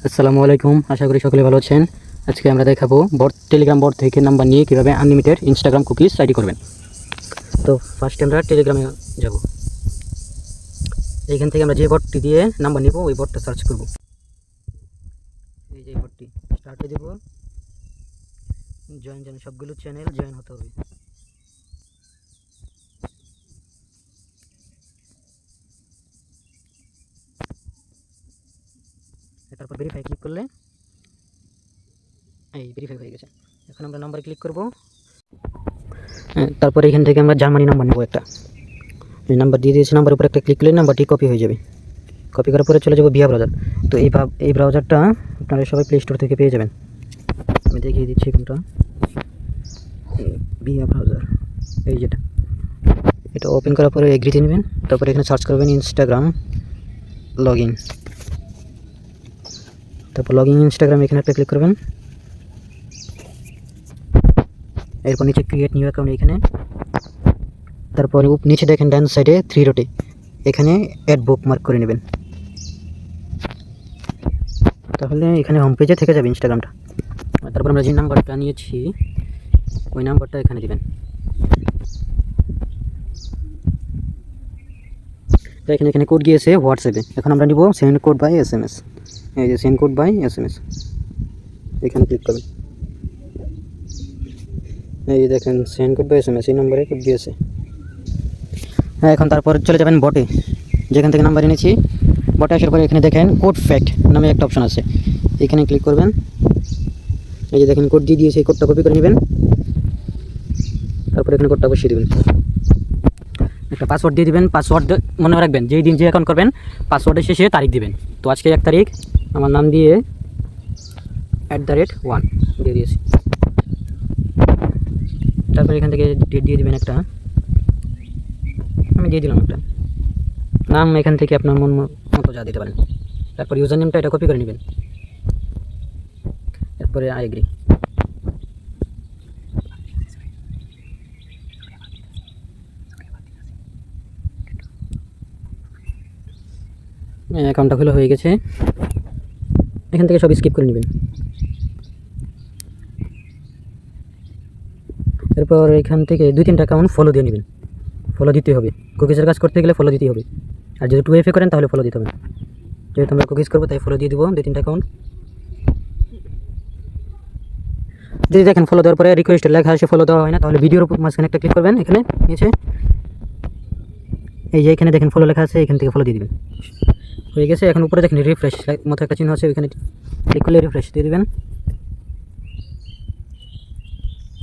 আসসালামু আলাইকুম, আশা করি সকলে ভালো আছেন। আজকে আমরা দেখাবো টেলিগ্রাম বট থেকে নাম্বার নিয়ে কীভাবে আনলিমিটেড ইনস্টাগ্রাম কুকিজ আইডি করবেন। তো ফার্স্টে আমরা টেলিগ্রামে যাব। এইখান থেকে আমরা যে বটটি দিয়ে নাম্বার নিব ওই বটটা সার্চ করব। এই যে বটটি স্টার্টে দেব, জয়েন সবগুলো চ্যানেল জয়েন হতে হবে। তারপর ভেরিফাই ক্লিক করলে এই ভেরিফাই হয়ে গেছে। এখন আমরা নাম্বার ক্লিক করব। তারপর এখান থেকে আমরা জার্মানি নাম্বার নেব একটা। এই নাম্বার দিয়ে দিয়েছি, নাম্বার উপর একটা ক্লিক করলে নাম্বারটি কপি হয়ে যাবে। কপি করার পরে চলে যাবো ভিয়া ব্রাউজার। তো এই ব্রাউজারটা আপনারা সবাই প্লে স্টোর থেকে পেয়ে যাবেন। আমি দেখিয়ে দিচ্ছি কোনটা। ভিয়া ব্রাউজার এই যেটা, এটা ওপেন করার পরে এগ্রিতে নেবেন। তারপরে এখানে সার্চ করবেন ইনস্টাগ্রাম লগইন। তারপর লগইন ইনস্টাগ্রাম এখানে একটা ক্লিক করবেন। এরপর নিচে ক্রিয়েট নিউ অ্যাকাউন্ট এখানে। তারপরে নিচে দেখেন ডান সাইডে 3 ডটে, এখানে অ্যাড বুক মার্ক করে নেবেন। তাহলে এখানে হোম পেজে থেকে যাবে ইনস্টাগ্রামটা। তারপর আমরা যে নাম্বারটা নিয়েছি ওই নাম্বারটা এখানে দিবেন। দেখেন এখানে কোড গিয়েছে হোয়াটসঅ্যাপে। এখন আমরা নিব সেন্ড কোড বাই SMS। এই যে সেন্ড কোড বাই SMS, এখানে ক্লিক করবেন। এই যে দেখেন সেন্ড কোড বাই SMS, এই নম্বরে কোড গিয়েছে। হ্যাঁ, এখন তারপর চলে যাবেন বটে, যেখান থেকে নাম্বার এনেছি। বটে আসার পরে এখানে দেখেন কোড ফ্যাক্ট নামে একটা অপশন আছে, এখানে ক্লিক করবেন। এই যে দেখেন কোড দিয়ে দিয়েছে, এই কোডটা কপি করে নেবেন। তারপর এখানে কোডটা বসিয়ে দেবেন। একটা পাসওয়ার্ড দিয়ে দিবেন। পাসওয়ার্ড মনে রাখবেন, যেই দিন যে অ্যাকাউন্ট করবেন পাসওয়ার্ডের শেষে তারিখ দিবেন। তো আজকে 1 তারিখ, আমার নাম দিয়ে @1 দিয়ে দিয়েছি। তারপর এখান থেকে ডেট দিয়ে দিবেন একটা, আমি দিয়ে দিলাম একটা নাম। এখান থেকে আপনার মন মতো যা দিতে পারেন। তারপর ইউজার নেমটা এটা কপি করে নেবেন। এরপরে আই এগ্রি। অ্যাকাউন্টটা খোলা হয়ে গেছে। এখান থেকে সব স্কিপ করে নেবেন। এরপর এখান থেকে 2-3টা অ্যাকাউন্ট ফলো দিয়ে নেবেন। ফলো দিতে হবে, কুকিজের কাজ করতে গেলে ফলো দিতে হবে। আর যদি 2FA করেন তাহলে ফলো দিতে হবে। যেহেতু আমরা কুকিজ করবো তাই ফলো দিয়ে দেবো 2-3টা অ্যাকাউন্ট। যদি দেখেন ফলো দেওয়ার পরে রিকোয়েস্ট লেখা আসে, ফলো দেওয়া হয় না, তাহলে ভিডিওর উপর মাঝখানে একটা ক্লিক করবেন। এখানে নিচে এই যে এখানে দেখেন ফলো লেখা আছে, এখান থেকে ফলো দিয়ে দেবেন। হয়ে গেছে। এখন উপরে দেখেন রিফ্রেশ মতো একটা চিহ্ন আছে, ওইখানে ক্লিক করলে রিফ্রেশ দিয়ে দেবেন।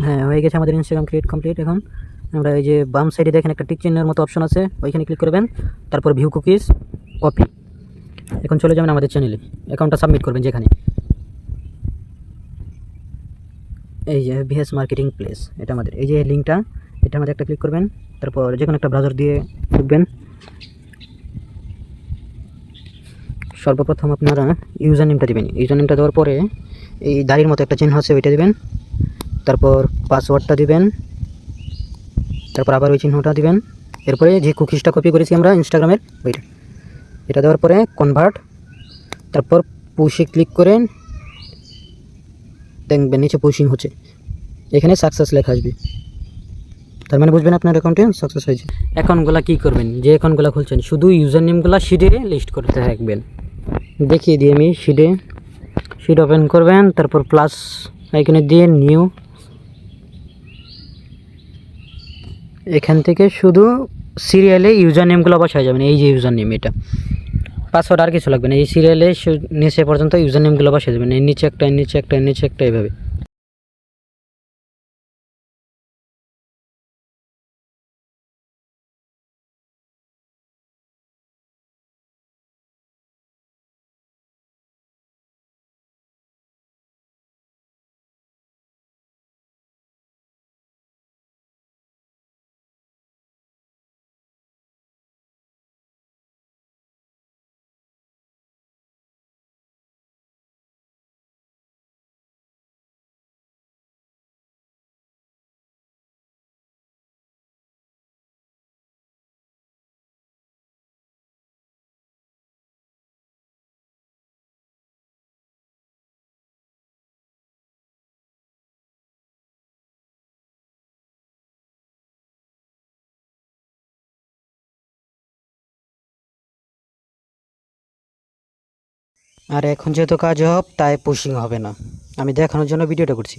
হ্যাঁ, হয়ে গেছে আমাদের ইনস্টাগ্রাম ক্রিয়েট কমপ্লিট। এখন আমরা এই যে বাম সাইডে দেখেন একটা টিক চিহ্নের মতো অপশন আছে, ওইখানে ক্লিক করবেন। তারপর ভিউ কুকিজ কপি। এখন চলে যাবেন আমাদের চ্যানেলে, অ্যাকাউন্টটা সাবমিট করবেন যেখানে। এই যে VS মার্কেটিং প্লেস, এটা আমাদের এই যে লিঙ্কটা, এটা আমাদের একটা ক্লিক করবেন। তারপর যে কোনো একটা ব্রাউজার দিয়ে ঢুকবেন। সর্বপ্রথম আপনারা ইউজার নেমটা দেবেন। ইউজার নেমটা দেওয়ার পরে এই দাড়ির মতো একটা চিহ্ন আছে, ওইটা দেবেন। তারপর পাসওয়ার্ডটা দিবেন। তারপর আবার ওই চিহ্নটা দিবেন। এরপরে যে কুকিজটা কপি করেছি আমরা ইনস্টাগ্রামের ওইটা, এটা দেওয়ার পরে কনভার্ট। তারপর পুশে ক্লিক করেন, দেখবেন নিচে পুশিং হচ্ছে, এখানে সাকসেস লেখা আসবে। তার মানে বুঝবেন আপনার অ্যাকাউন্টে সাকসেস হয়েছে। অ্যাকাউন্টগুলো কী করবেন, যে অ্যাকাউন্টগুলো খুলছেন শুধু ইউজার নেমগুলো শিটে লিস্ট করতে থাকবেন। দেখিয়ে দিই আমি। শিট ওপেন করবেন, তারপর প্লাস আইকনে দিয়ে নিউ, এখান থেকে শুধু সিরিয়ালে ইউজার নেমগুলো বসায় যাবেন। এই যে ইউজার নেম, এটা পাসওয়ার্ড আর কিছু লাগবে না। এই সিরিয়ালে নিচে পর্যন্ত ইউজার নেমগুলো বসায় যাবেন, এর নিচে একটা, এর নিচে একটা, এর নিচে একটা, এইভাবে। আর এখন যেহেতু কাজ অফ তাই পুশিং হবে না, আমি দেখানোর জন্য ভিডিওটা করছি।